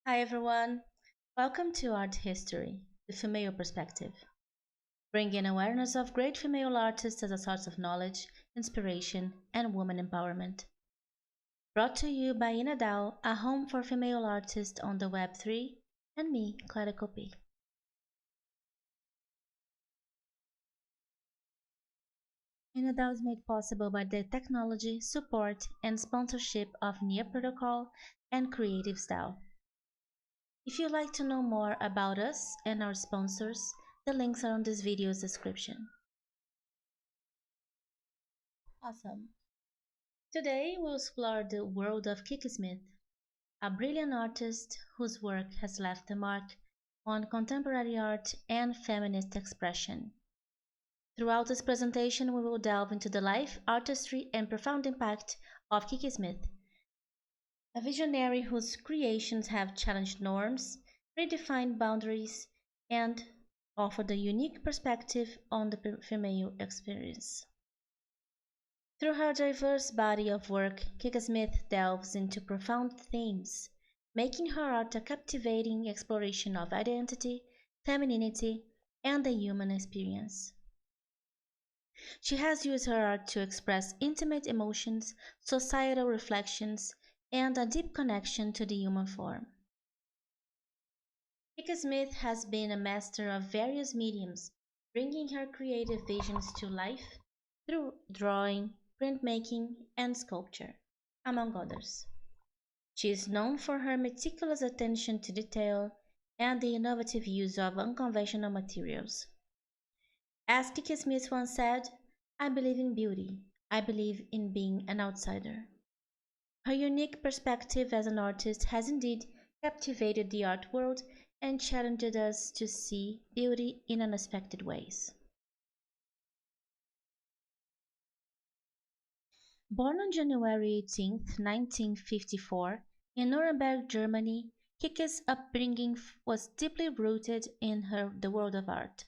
Hi everyone, welcome to Art History, the female perspective, bringing awareness of great female artists as a source of knowledge, inspiration, and woman empowerment. Brought to you by Inadao, a home for female artists on the Web3, and me, Klara Kopi. Inadao is made possible by the technology, support, and sponsorship of Nia Protocol and Creative Style. If you'd like to know more about us and our sponsors, the links are on this video's description. Awesome. Today we'll explore the world of Kiki Smith, a brilliant artist whose work has left a mark on contemporary art and feminist expression. Throughout this presentation, we will delve into the life, artistry, and profound impact of Kiki Smith, a visionary whose creations have challenged norms, redefined boundaries, and offered a unique perspective on the female experience. Through her diverse body of work, Kiki Smith delves into profound themes, making her art a captivating exploration of identity, femininity, and the human experience. She has used her art to express intimate emotions, societal reflections, and a deep connection to the human form. Kiki Smith has been a master of various mediums, bringing her creative visions to life through drawing, printmaking, and sculpture, among others. She is known for her meticulous attention to detail and the innovative use of unconventional materials. As Kiki Smith once said, "I believe in beauty. I believe in being an outsider." Her unique perspective as an artist has indeed captivated the art world and challenged us to see beauty in unexpected ways. Born on January 18, 1954, in Nuremberg, Germany, Kiki's upbringing was deeply rooted in the world of art.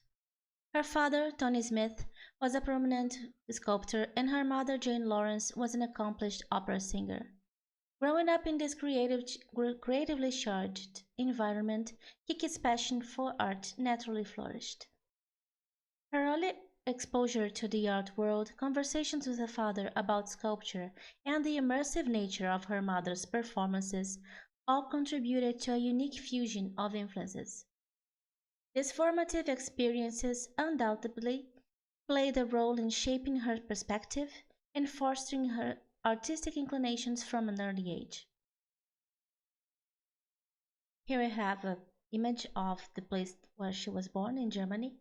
Her father, Tony Smith, was a prominent sculptor, and her mother, Jane Lawrence, was an accomplished opera singer. Growing up in this creatively charged environment, Kiki's passion for art naturally flourished. Her early exposure to the art world, conversations with her father about sculpture, and the immersive nature of her mother's performances all contributed to a unique fusion of influences. These formative experiences undoubtedly played a role in shaping her perspective and fostering her artistic inclinations from an early age. Here we have an image of the place where she was born in Germany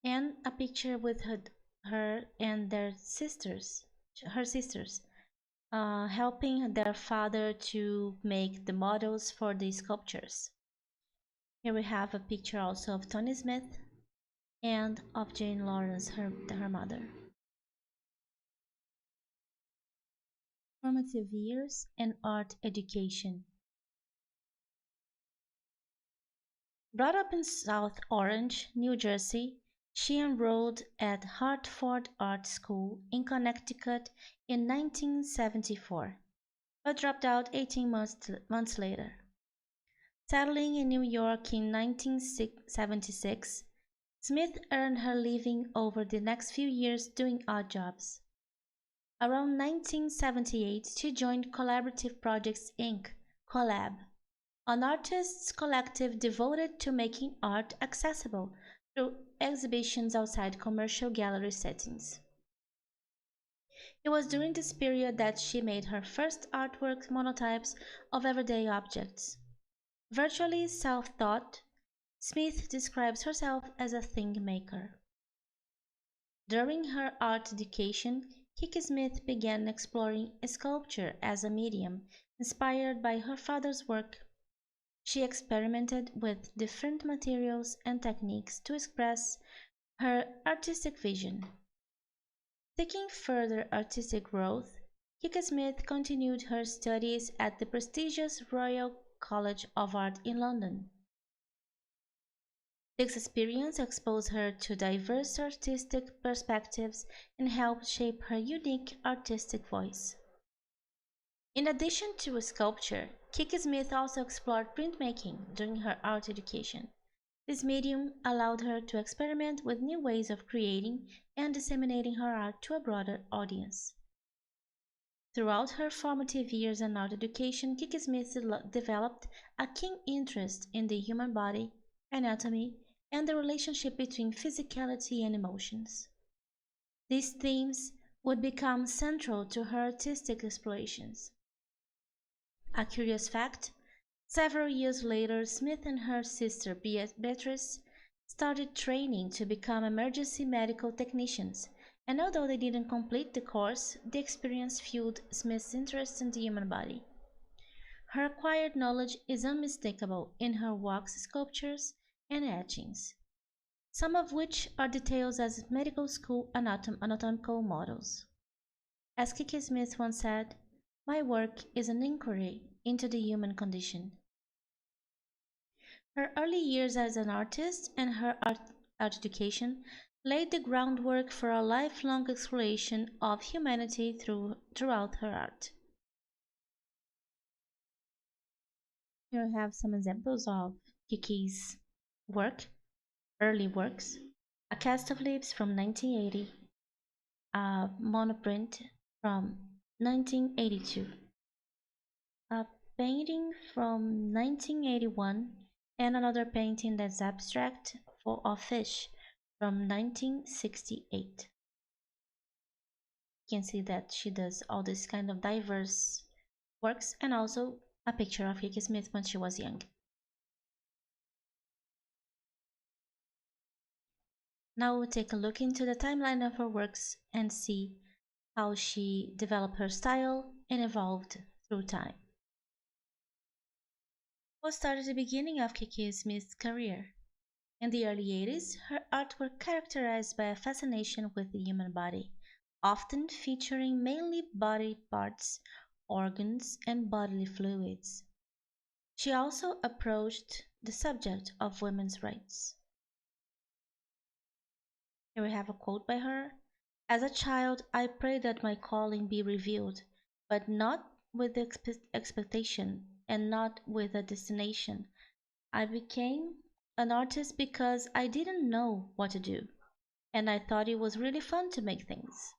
and a picture with her and her sisters, helping their father to make the models for the sculptures. Here we have a picture also of Tony Smith and of Jane Lawrence, her mother. Formative years and art education. Brought up in South Orange, New Jersey, she enrolled at Hartford Art School in Connecticut in 1974, but dropped out 18 months later. Settling in New York in 1976, Smith earned her living over the next few years doing odd jobs. Around 1978, she joined Collaborative Projects Inc. (Collab), an artists' collective devoted to making art accessible through exhibitions outside commercial gallery settings. It was during this period that she made her first artwork monotypes of everyday objects. Virtually self-taught, Smith describes herself as a thing maker. During her art education, Kiki Smith began exploring sculpture as a medium inspired by her father's work. She experimented with different materials and techniques to express her artistic vision. Seeking further artistic growth, Kiki Smith continued her studies at the prestigious Royal College of Art in London. This experience exposed her to diverse artistic perspectives and helped shape her unique artistic voice. In addition to sculpture, Kiki Smith also explored printmaking during her art education. This medium allowed her to experiment with new ways of creating and disseminating her art to a broader audience. Throughout her formative years in art education, Kiki Smith developed a keen interest in the human body, anatomy, and the relationship between physicality and emotions. These themes would become central to her artistic explorations. A curious fact: several years later, Smith and her sister Beatrice started training to become emergency medical technicians, and although they didn't complete the course, the experience fueled Smith's interest in the human body. Her acquired knowledge is unmistakable in her wax sculptures and etchings, some of which are detailed as medical school anatomical models. As Kiki Smith once said, "My work is an inquiry into the human condition." Her early years as an artist and her art education laid the groundwork for a lifelong exploration of humanity throughout her art. Here we have some examples of Kiki's work, early works. A Cast of Leaves from 1980, a monoprint from 1982, a painting from 1981, and another painting that's abstract of fish from 1968. You can see that she does all this kind of diverse works, and also a picture of Kiki Smith when she was young. Now we'll take a look into the timeline of her works and see how she developed her style and evolved through time. We'll start at the beginning of Kiki Smith's career. In the early 80s, her art was characterized by a fascination with the human body, often featuring mainly body parts, organs, and bodily fluids. She also approached the subject of women's rights. Here we have a quote by her: "As a child, I prayed that my calling be revealed, but not with expectation and not with a destination. I became an artist because I didn't know what to do, and I thought it was really fun to make things."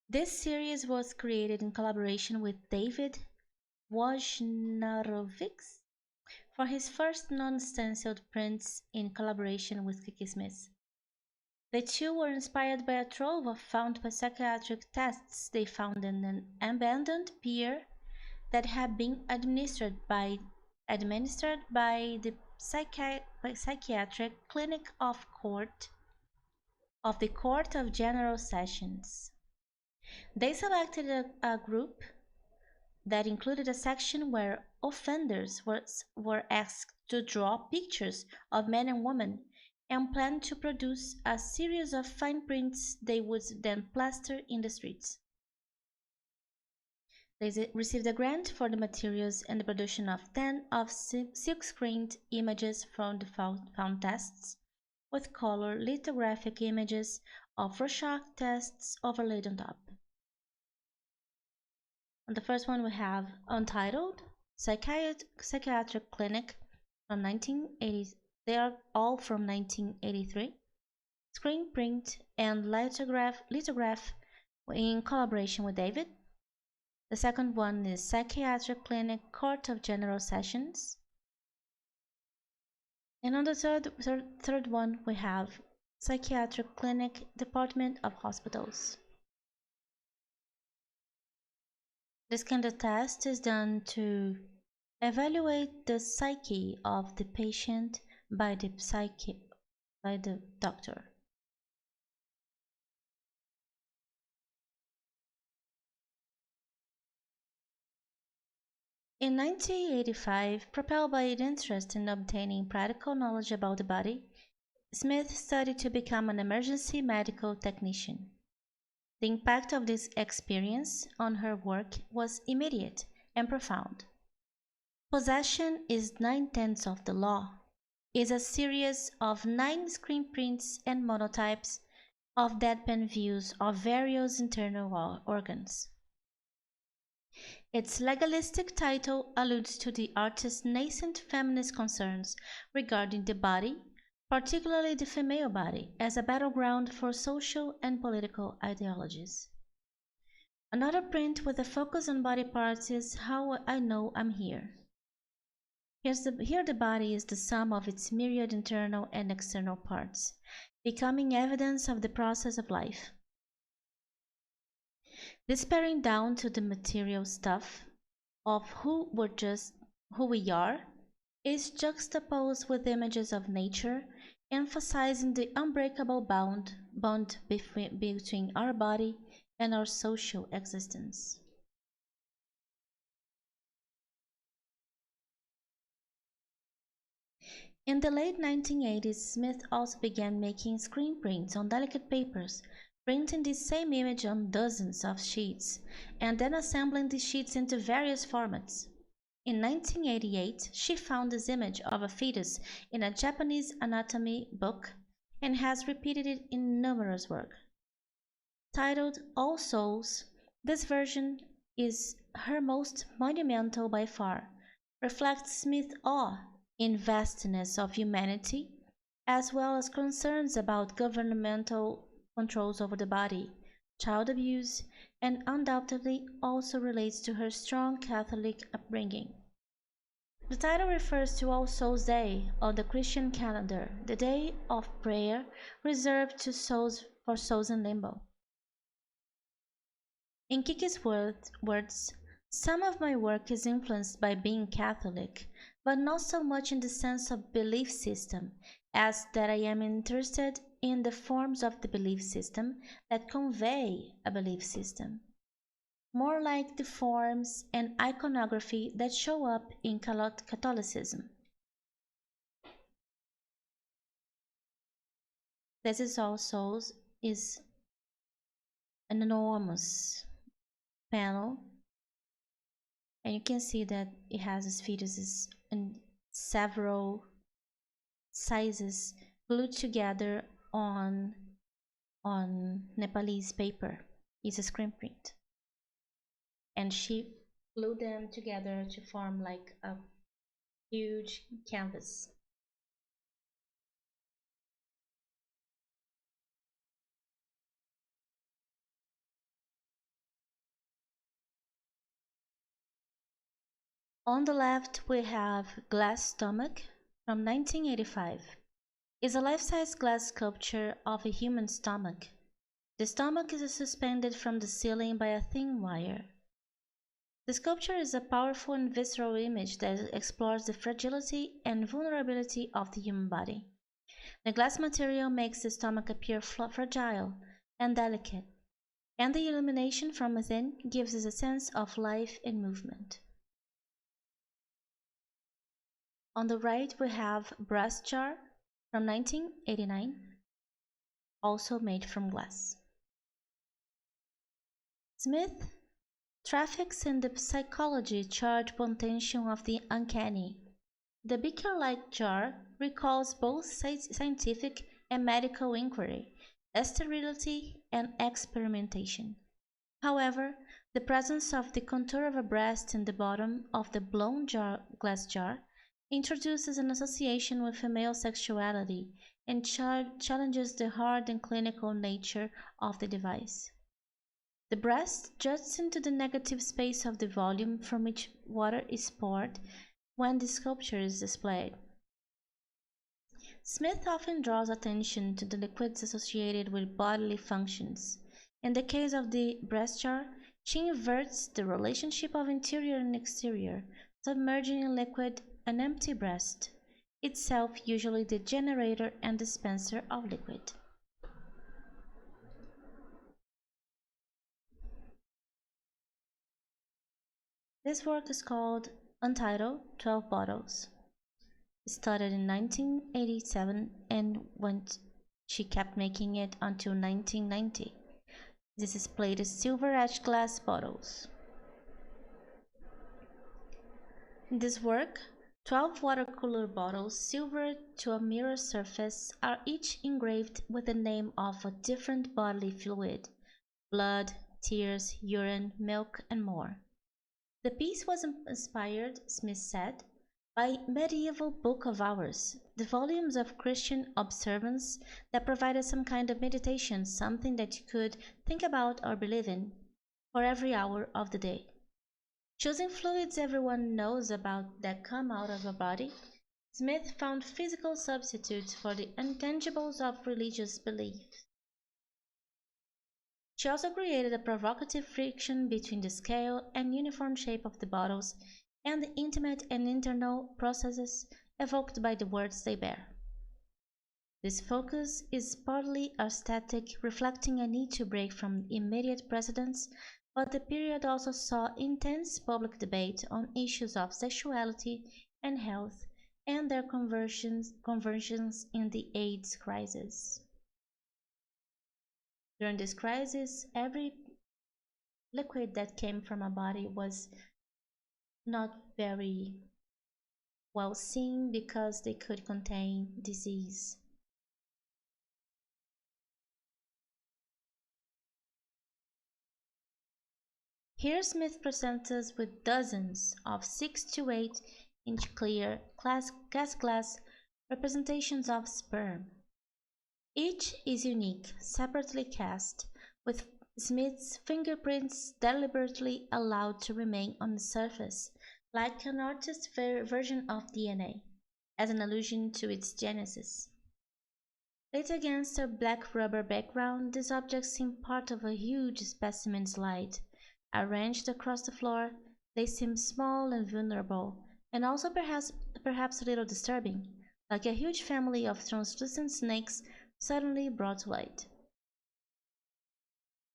This series was created in collaboration with David Wojnarowicz for his first non-stenciled prints in collaboration with Kiki Smith. The two were inspired by a trove of found psychiatric tests they found in an abandoned pier that had been administered by the psychiatric clinic of the Court of General Sessions. They selected a group that included a section where offenders were asked to draw pictures of men and women, and planned to produce a series of fine prints they would then plaster in the streets. They received a grant for the materials and the production of 10 silk-screened images from the found tests, with color lithographic images of Rorschach tests overlaid on top. On the first one we have Untitled, Psychiatric Clinic from 1980. They are all from 1983. Screen print and lithograph in collaboration with David. The second one is Psychiatric Clinic, Court of General Sessions. And on the third one we have Psychiatric Clinic, Department of Hospitals. This kind of test is done to evaluate the psyche of the patient by the doctor. In 1985, propelled by an interest in obtaining practical knowledge about the body, Smith studied to become an emergency medical technician. The impact of this experience on her work was immediate and profound. Possession is 9/10 of the law is a series of 9 screen prints and monotypes of deadpan views of various internal organs. Its legalistic title alludes to the artist's nascent feminist concerns regarding the body, particularly the female body, as a battleground for social and political ideologies. Another print with a focus on body parts is How I Know I'm Here. Here the body is the sum of its myriad internal and external parts, becoming evidence of the process of life. This paring down to the material stuff of who we are is juxtaposed with images of nature, emphasizing the unbreakable bond between our body and our social existence. In the late 1980s, Smith also began making screen prints on delicate papers, printing the same image on dozens of sheets, and then assembling the sheets into various formats. In 1988, she found this image of a fetus in a Japanese anatomy book and has repeated it in numerous works. Titled All Souls, this version is her most monumental by far, reflects Smith's awe in vastness of humanity, as well as concerns about governmental controls over the body, child abuse, and undoubtedly also relates to her strong Catholic upbringing. The title refers to All Souls' Day on the Christian calendar, the day of prayer reserved to for souls in limbo. In Kiki's words, some of my work is influenced by being Catholic, but not so much in the sense of belief system as that I am interested in the forms of the belief system that convey a belief system, more like the forms and iconography that show up in Catholicism. This is All Souls is an enormous panel, and you can see that it has its fetuses in several sizes glued together on Nepalese paper. It's a screen print, and she glued them together to form like a huge canvas. On the left we have Glass Stomach from 1985. It's a life-size glass sculpture of a human stomach. The stomach is suspended from the ceiling by a thin wire. The sculpture is a powerful and visceral image that explores the fragility and vulnerability of the human body. The glass material makes the stomach appear fragile and delicate, and the illumination from within gives us a sense of life and movement. On the right we have Brass Jar from 1989, also made from glass. Smith traffics in the psychology charged potential of the uncanny. The beaker-like jar recalls both scientific and medical inquiry, sterility, and experimentation. However, the presence of the contour of a breast in the bottom of the blown glass jar introduces an association with female sexuality and challenges the hard and clinical nature of the device. The breast juts into the negative space of the volume from which water is poured when the sculpture is displayed. Smith often draws attention to the liquids associated with bodily functions. In the case of the breast jar, she inverts the relationship of interior and exterior, submerging in liquid an empty breast, itself usually the generator and dispenser of liquid. This work is called Untitled 12 Bottles. It started in 1987 and she kept making it until 1990. This is plated silver-etched glass bottles. In this work, 12 watercolor bottles, silver to a mirror surface, are each engraved with the name of a different bodily fluid: blood, tears, urine, milk, and more. The piece was inspired, Smith said, by medieval Book of Hours, the volumes of Christian observance that provided some kind of meditation, something that you could think about or believe in, for every hour of the day. Choosing fluids everyone knows about that come out of a body, Smith found physical substitutes for the intangibles of religious belief. She also created a provocative friction between the scale and uniform shape of the bottles and the intimate and internal processes evoked by the words they bear. This focus is partly aesthetic, reflecting a need to break from immediate precedents, but the period also saw intense public debate on issues of sexuality and health and their conversions in the AIDS crisis. During this crisis, every liquid that came from a body was not very well seen because they could contain disease. Here Smith presents us with dozens of 6 to 8 inch clear glass representations of sperm. Each is unique, separately cast, with Smith's fingerprints deliberately allowed to remain on the surface, like an artist's version of DNA, as an allusion to its genesis. Laid against a black rubber background, these objects seem part of a huge specimen slide. Arranged across the floor, they seem small and vulnerable, and also perhaps a little disturbing, like a huge family of translucent snakes suddenly brought to light.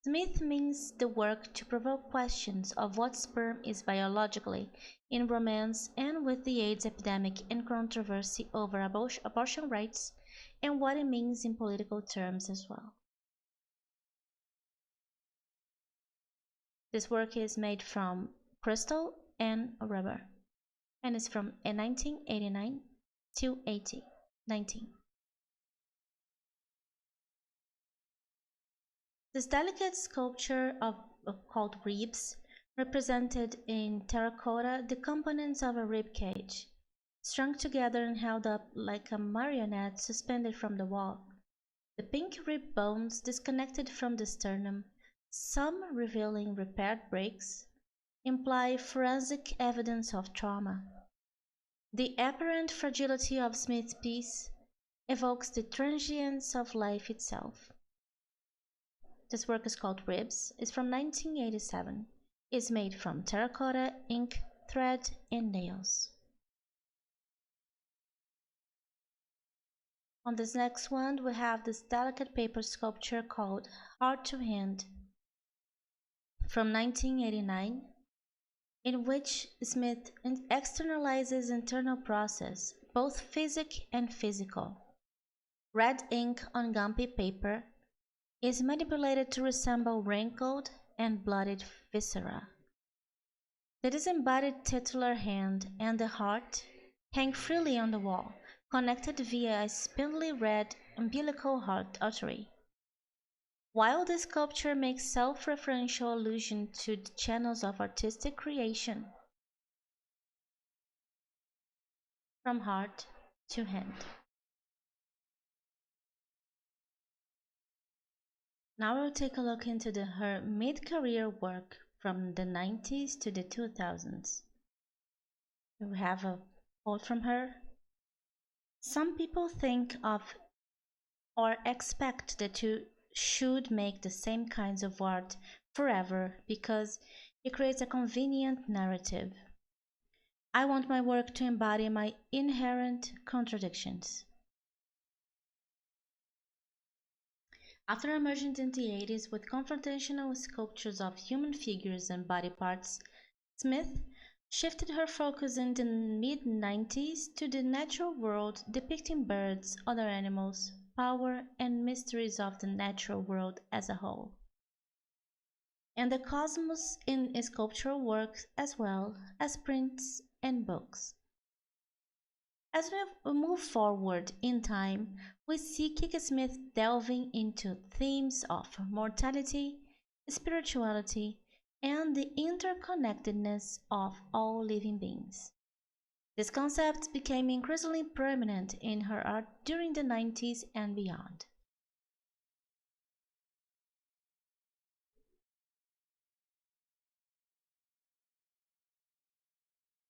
Smith means the work to provoke questions of what sperm is biologically, in romance and with the AIDS epidemic and controversy over abortion rights, and what it means in political terms as well. This work is made from crystal and rubber, and is from 1989 to 19. This delicate sculpture called ribs represented in terracotta the components of a rib cage, strung together and held up like a marionette suspended from the wall. The pink rib bones disconnected from the sternum, some revealing repaired breaks, imply forensic evidence of trauma. The apparent fragility of Smith's piece evokes the transience of life itself. This work is called Ribs, is from 1987. It's made from terracotta, ink, thread, and nails. On this next one, we have this delicate paper sculpture called Heart to Hand from 1989, in which Smith externalizes internal process, both physic and physical. Red ink on gumpy paper is manipulated to resemble wrinkled and bloodied viscera. The disembodied titular hand and the heart hang freely on the wall, connected via a spindly red umbilical artery. While the sculpture makes self-referential allusion to the channels of artistic creation, from heart to hand. Now we'll take a look into her mid-career work from the 90s to the 2000s. We have a quote from her. Some people think of or expect that you should make the same kinds of art forever because it creates a convenient narrative. I want my work to embody my inherent contradictions. After emerging in the 80s with confrontational sculptures of human figures and body parts, Smith shifted her focus in the mid-90s to the natural world, depicting birds, other animals, power, and mysteries of the natural world as a whole, and the cosmos in sculptural works as well as prints and books. As we move forward in time, we see Kiki Smith delving into themes of mortality, spirituality, and the interconnectedness of all living beings. These concepts became increasingly prominent in her art during the 90s and beyond.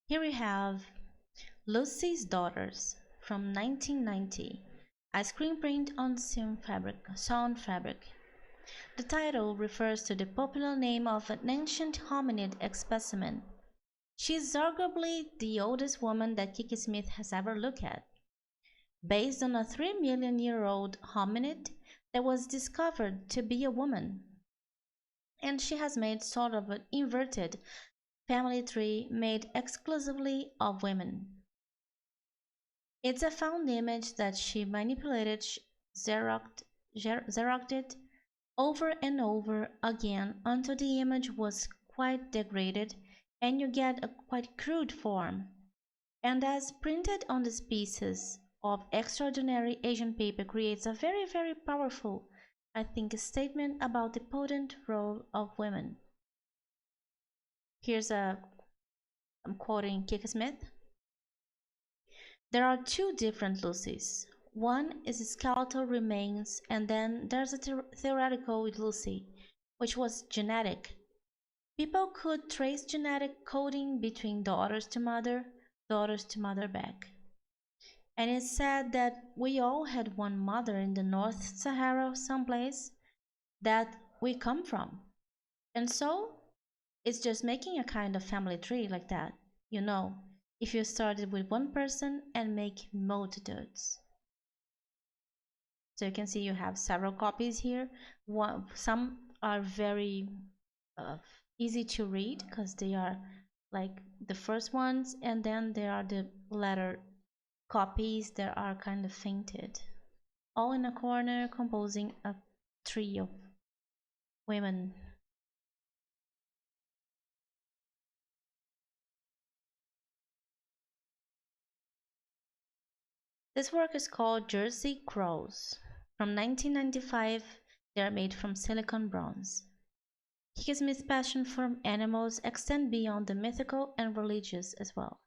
Here we have Lucy's Daughters from 1990, a screen print on sawn fabric. The title refers to the popular name of an ancient hominid specimen. She is arguably the oldest woman that Kiki Smith has ever looked at, based on a 3 million-year-old hominid that was discovered to be a woman. And she has made sort of an inverted family tree made exclusively of women. It's a found image that she manipulated, xeroxed over and over again until the image was quite degraded and you get a quite crude form. And as printed on these pieces of extraordinary Asian paper creates a very, very powerful, I think, statement about the potent role of women. I'm quoting Kiki Smith. There are two different Lucys. One is skeletal remains, and then there's a theoretical Lucy, which was genetic. People could trace genetic coding between daughters to mother back. And it's said that we all had one mother in the North Sahara someplace that we come from. And so it's just making a kind of family tree like that, you know, if you started with one person and make multitudes. So you can see you have several copies here. Some are very uh, easy to read because they are like the first ones, and then there are the latter copies that are kind of fainted, all in a corner composing a tree of women. This work is called Jersey Crows. From 1995, they are made from silicon bronze. Kiki Smith's passion for animals extends beyond the mythical and religious as well.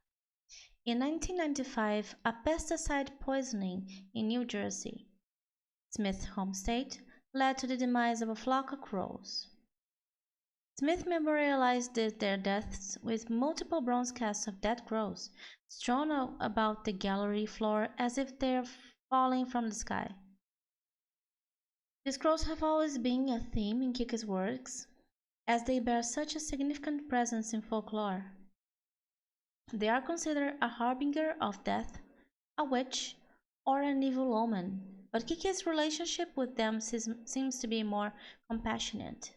In 1995, a pesticide poisoning in New Jersey, Smith's home state, led to the demise of a flock of crows. Smith memorialized their deaths with multiple bronze casts of dead crows strewn about the gallery floor as if they are falling from the sky. These crows have always been a theme in Kiki's works, as they bear such a significant presence in folklore. They are considered a harbinger of death, a witch, or an evil omen, but Kiki's relationship with them seems to be more compassionate.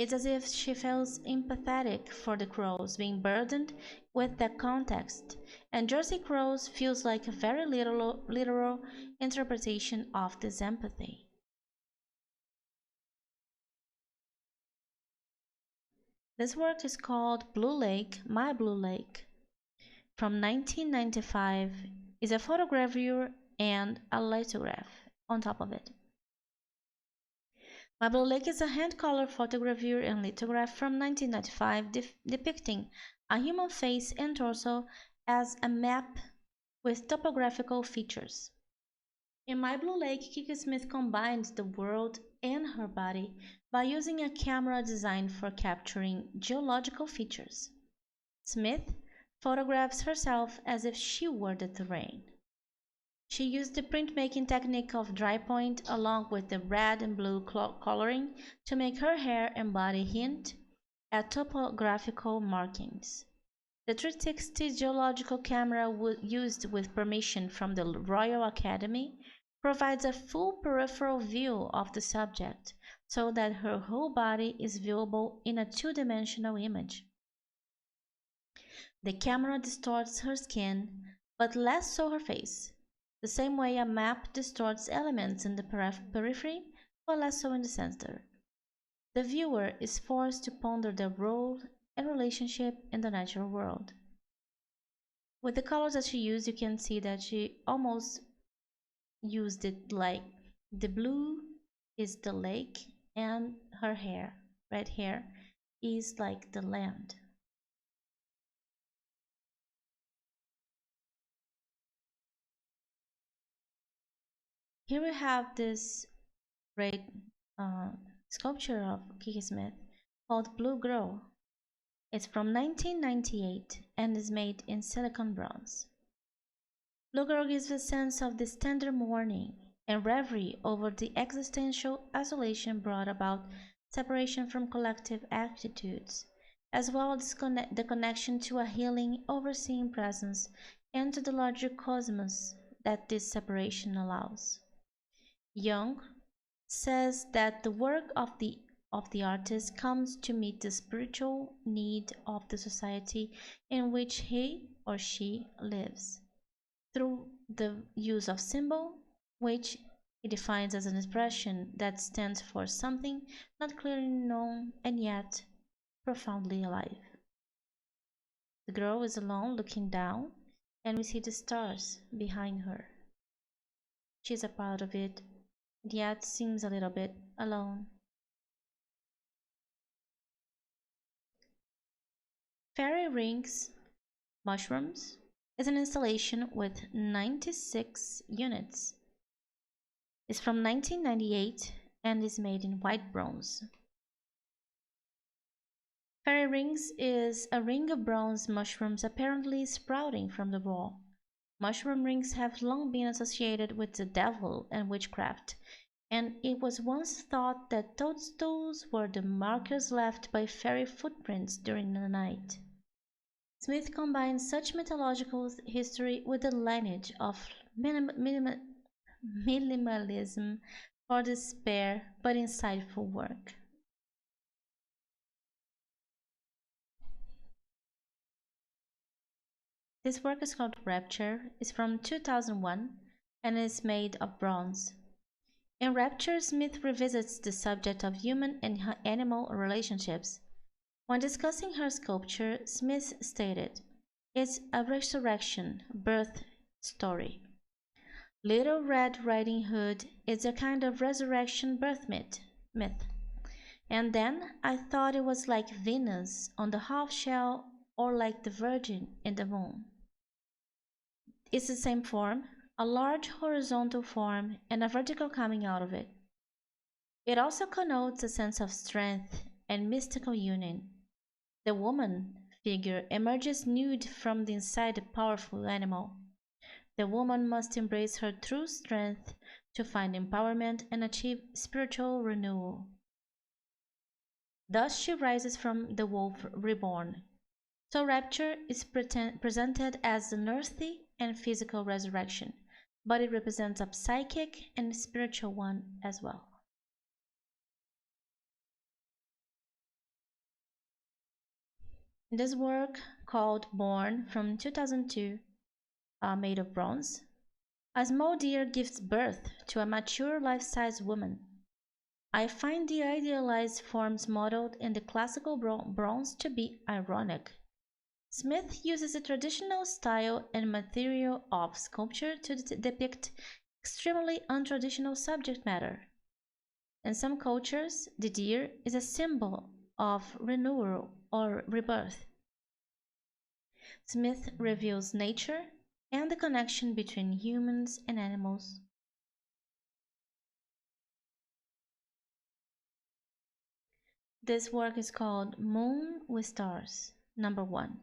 It's as if she feels empathetic for the crows being burdened with that context, and Jersey Crows feels like a very literal interpretation of this empathy. This work is called Blue Lake, My Blue Lake. From 1995 is a photogravure and a lithograph on top of it. My Blue Lake is a hand-colored photogravure and lithograph from 1995 depicting a human face and torso as a map with topographical features. In My Blue Lake, Kiki Smith combined the world and her body by using a camera designed for capturing geological features. Smith photographs herself as if she were the terrain. She used the printmaking technique of dry point along with the red and blue coloring to make her hair and body hint at topographical markings. The 360 geological camera used with permission from the Royal Academy provides a full peripheral view of the subject so that her whole body is viewable in a two-dimensional image. The camera distorts her skin, but less so her face, the same way a map distorts elements in the periphery, but less so in the center. The viewer is forced to ponder their role and relationship in the natural world. With the colors that she used, you can see that she almost used it like the blue is the lake and her hair, red hair, is like the land. Here we have this great uh, sculpture of Kiki Smith called Blue Girl. It's from 1998 and is made in silicon bronze. Blue Girl gives a sense of this tender mourning and reverie over the existential isolation brought about separation from collective attitudes, as well as the connection to a healing, overseeing presence and to the larger cosmos that this separation allows. Jung says that the work of the artist comes to meet the spiritual need of the society in which he or she lives through the use of symbol, which he defines as an expression that stands for something not clearly known and yet profoundly alive. The girl is alone looking down, and we see the stars behind her. She's a part of it, yet seems a little bit alone. Fairy Rings Mushrooms is an installation with 96 units. It's from 1998 and is made in white bronze. Fairy Rings is a ring of bronze mushrooms apparently sprouting from the wall. Mushroom rings have long been associated with the devil and witchcraft, and it was once thought that toadstools were the markers left by fairy footprints during the night. Smith combines such mythological history with the lineage of minimalism for this spare but insightful work. This work is called Rapture, is from 2001, and is made of bronze. In Rapture, Smith revisits the subject of human and animal relationships. When discussing her sculpture, Smith stated, "It's a resurrection, birth story. Little Red Riding Hood is a kind of resurrection birth myth. And then I thought it was like Venus on the half shell or like the Virgin in the moon. It's the same form, a large horizontal form and a vertical coming out of it. It also connotes a sense of strength and mystical union. The woman figure emerges nude from the inside a powerful animal. The woman must embrace her true strength to find empowerment and achieve spiritual renewal. Thus she rises from the wolf reborn. So rapture is presented as an earthly and physical resurrection, but it represents a psychic and spiritual one as well." This work, called Born from 2002, made of bronze, a small deer gives birth to a mature life-size woman. I find the idealized forms modeled in the classical bronze to be ironic. Smith uses the traditional style and material of sculpture to depict extremely untraditional subject matter. In some cultures, the deer is a symbol of renewal or rebirth. Smith reveals nature and the connection between humans and animals. This work is called Moon with Stars, number 1,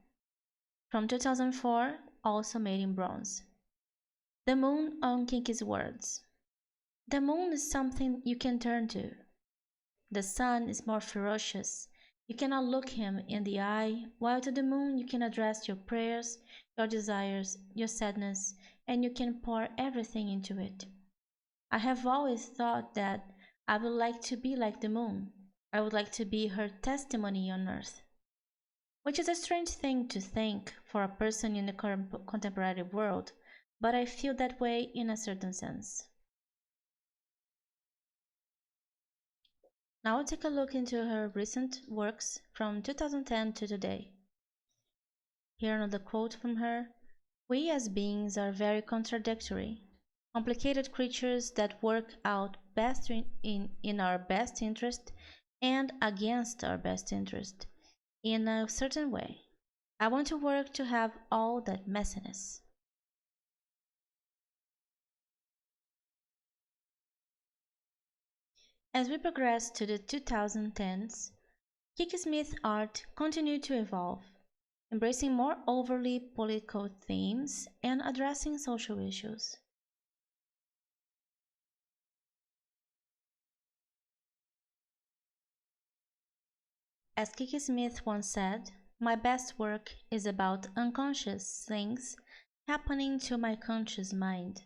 from 2004, also made in bronze. The moon on Kiki's words. The moon is something you can turn to. The sun is more ferocious. You cannot look him in the eye, while to the moon you can address your prayers, your desires, your sadness, and you can pour everything into it. I have always thought that I would like to be like the moon. I would like to be her testimony on earth. Which is a strange thing to think for a person in the contemporary world, but I feel that way in a certain sense. Now we'll take a look into her recent works from 2010 to today. Here another quote from her. We as beings are very contradictory, complicated creatures that work out best in our best interest and against our best interest in a certain way. I want to work to have all that messiness. As we progress to the 2010s, Kiki Smith art continued to evolve, embracing more overly political themes and addressing social issues. As Kiki Smith once said, my best work is about unconscious things happening to my conscious mind.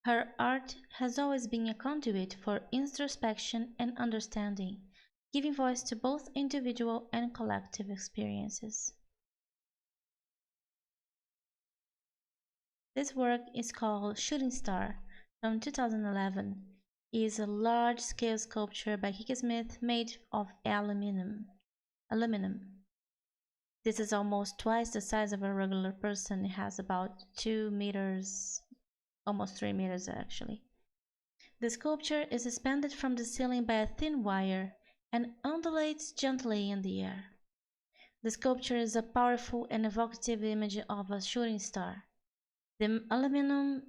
Her art has always been a conduit for introspection and understanding, giving voice to both individual and collective experiences. This work is called Shooting Star from 2011. It is a large-scale sculpture by Kiki Smith made of aluminum. This is almost twice the size of a regular person. It has about 2 meters, almost 3 meters actually. The sculpture is suspended from the ceiling by a thin wire and undulates gently in the air. The sculpture is a powerful and evocative image of a shooting star. The aluminum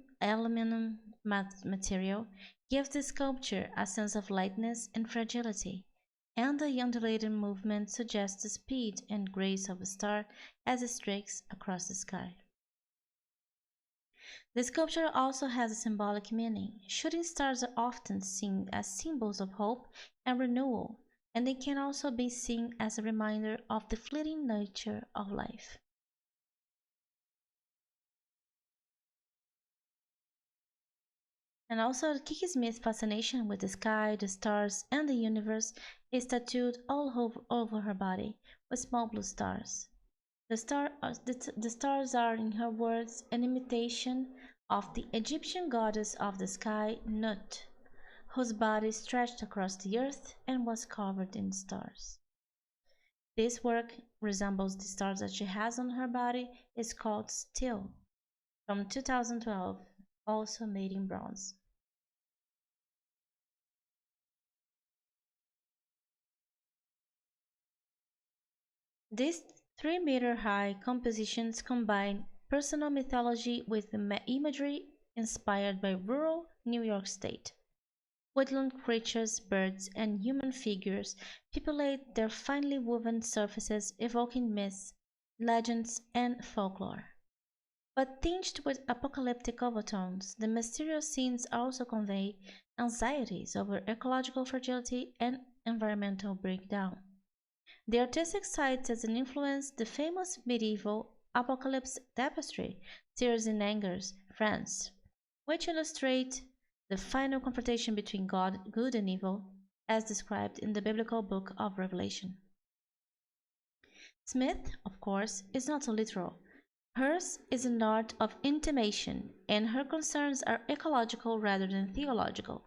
material gives the sculpture a sense of lightness and fragility, and the undulating movement suggests the speed and grace of a star as it streaks across the sky. The sculpture also has a symbolic meaning. Shooting stars are often seen as symbols of hope and renewal, and they can also be seen as a reminder of the fleeting nature of life. And also, Kiki Smith's fascination with the sky, the stars, and the universe is tattooed all over her body with small blue stars. The stars are, in her words, an imitation of the Egyptian goddess of the sky, Nut, whose body stretched across the earth and was covered in stars. This work resembles the stars that she has on her body. Is called Still, from 2012, also made in bronze. These 3-meter high compositions combine personal mythology with imagery inspired by rural New York State. Woodland creatures, birds, and human figures populate their finely woven surfaces, evoking myths, legends, and folklore. But tinged with apocalyptic overtones, the mysterious scenes also convey anxieties over ecological fragility and environmental breakdown. The artistic cites as an influence the famous medieval apocalypse tapestry, Tears in Angers, France, which illustrate the final confrontation between God, good and evil, as described in the biblical book of Revelation. Smith, of course, is not so literal. Hers is an art of intimation, and her concerns are ecological rather than theological.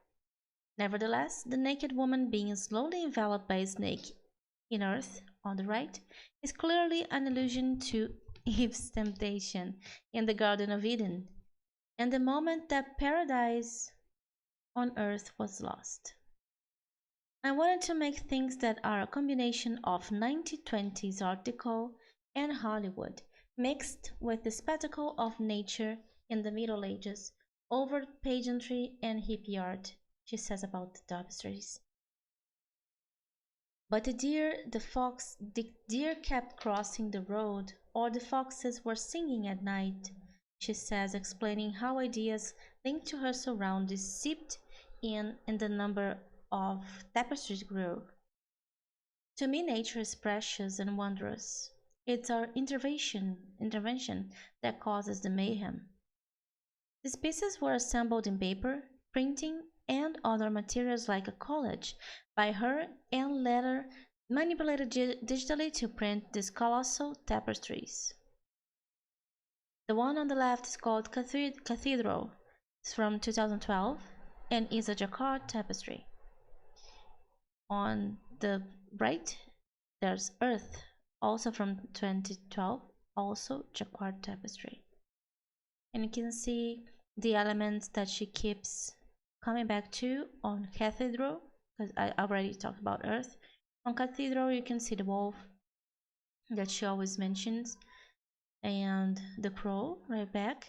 Nevertheless, the naked woman being slowly enveloped by a snake in earth on the right is clearly an allusion to Eve's temptation in the Garden of Eden and the moment that paradise on earth was lost. I wanted to make things that are a combination of 1920s Art Deco and Hollywood, mixed with the spectacle of nature in the Middle Ages, over pageantry and hippie art, she says about the tapestries. But the deer kept crossing the road, or the foxes were singing at night, she says, explaining how ideas linked to her surroundings seeped in the number of tapestries grew. To me, nature is precious and wondrous. It's our intervention that causes the mayhem. These pieces were assembled in paper, printing, and other materials like a collage by her and later manipulated digitally to print these colossal tapestries. The one on the left is called Cathedral. It's from 2012 and is a jacquard tapestry. On the right, there's Earth, also from 2012, also jacquard tapestry. And you can see the elements that she keeps coming back to on Cathedral, because I already talked about Earth. On Cathedral, you can see the wolf that she always mentions, and the crow right back.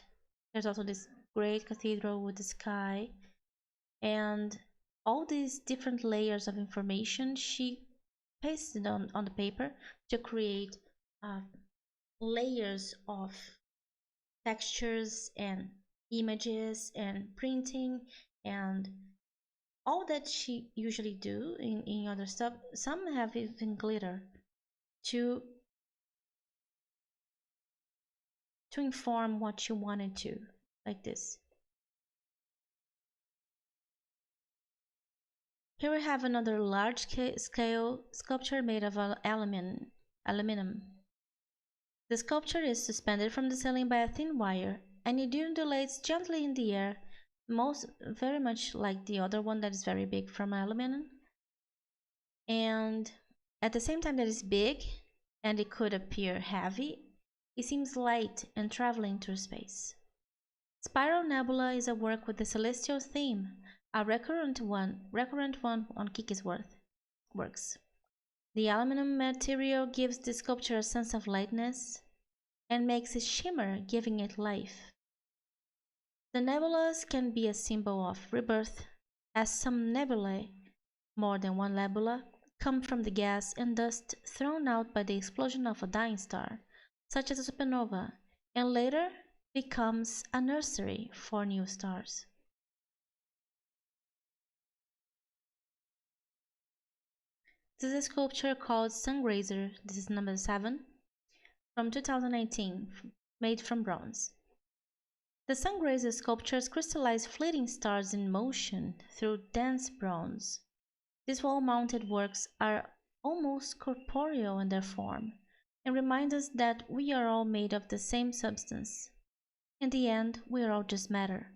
There's also this great cathedral with the sky, and all these different layers of information she pasted on the paper to create uh, layers of textures and images and printing and all that she usually do in other stuff. Some have even glitter to inform what you wanted to, like this. Here we have another large scale sculpture made of aluminum. The sculpture is suspended from the ceiling by a thin wire, and it undulates gently in the air, very much like the other one that is very big from aluminum. And at the same time that it's big and it could appear heavy, it seems light and traveling through space. Spiral Nebula is a work with the celestial theme, a recurrent one on Kiki's works. The aluminum material gives the sculpture a sense of lightness and makes it shimmer, giving it life. The nebulas can be a symbol of rebirth, as some nebulae, more than one nebula, come from the gas and dust thrown out by the explosion of a dying star, such as a supernova, and later becomes a nursery for new stars. This is a sculpture called Sungrazer, this is number 7, from 2018, made from bronze. The Sungrazer sculptures crystallize fleeting stars in motion through dense bronze. These wall-mounted works are almost corporeal in their form and remind us that we are all made of the same substance. In the end, we are all just matter.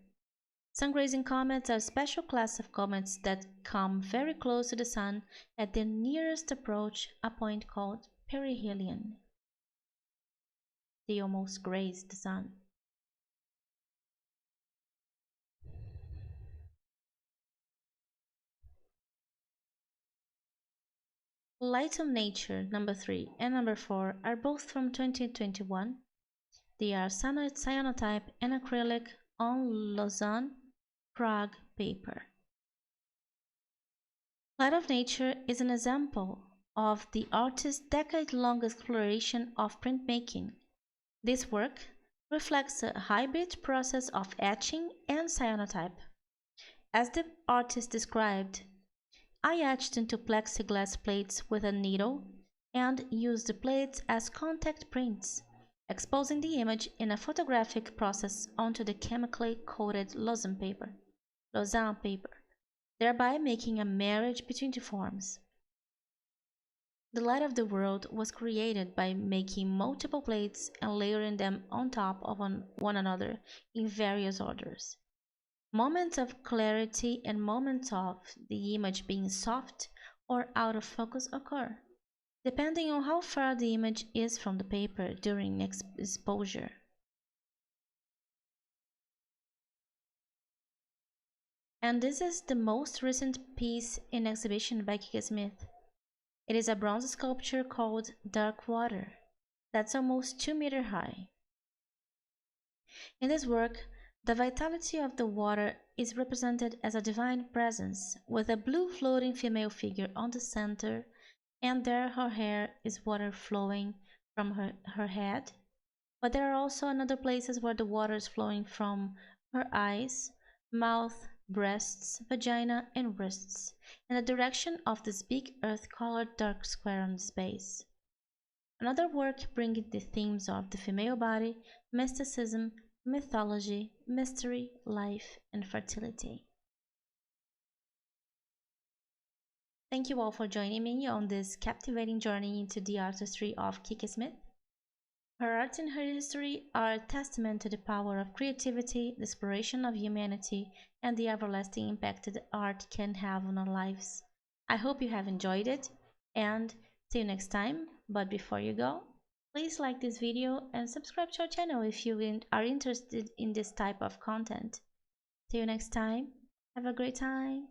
Sun-grazing comets are a special class of comets that come very close to the Sun at their nearest approach, a point called perihelion. They almost graze the Sun. Light of Nature number 3 and number 4 are both from 2021. They are cyanotype and acrylic on Lausanne, Prague paper. Light of Nature is an example of the artist's decade-long exploration of printmaking. This work reflects a hybrid process of etching and cyanotype. As the artist described, I etched into plexiglass plates with a needle and used the plates as contact prints, exposing the image in a photographic process onto the chemically coated Lausanne paper, thereby making a marriage between the forms. The light of the world was created by making multiple plates and layering them on top of one another in various orders. Moments of clarity and moments of the image being soft or out of focus occur, depending on how far the image is from the paper during exposure. And this is the most recent piece in exhibition by Kiki Smith. It is a bronze sculpture called Dark Water, that's almost 2 meters high. In this work, the vitality of the water is represented as a divine presence, with a blue floating female figure on the center, and there her hair is water flowing from her head. But there are also other places where the water is flowing from her eyes, mouth, breasts, vagina, and wrists, in the direction of this big earth-colored dark square on the base. Another work bringing the themes of the female body, mysticism, mythology, mystery, life, and fertility. Thank you all for joining me on this captivating journey into the artistry of Kiki Smith. Her art and her history are a testament to the power of creativity, the exploration of humanity, and the everlasting impact that art can have on our lives. I hope you have enjoyed it, and see you next time. But before you go, Please like this video and subscribe to our channel if you are interested in this type of content. See you next time. Have a great time.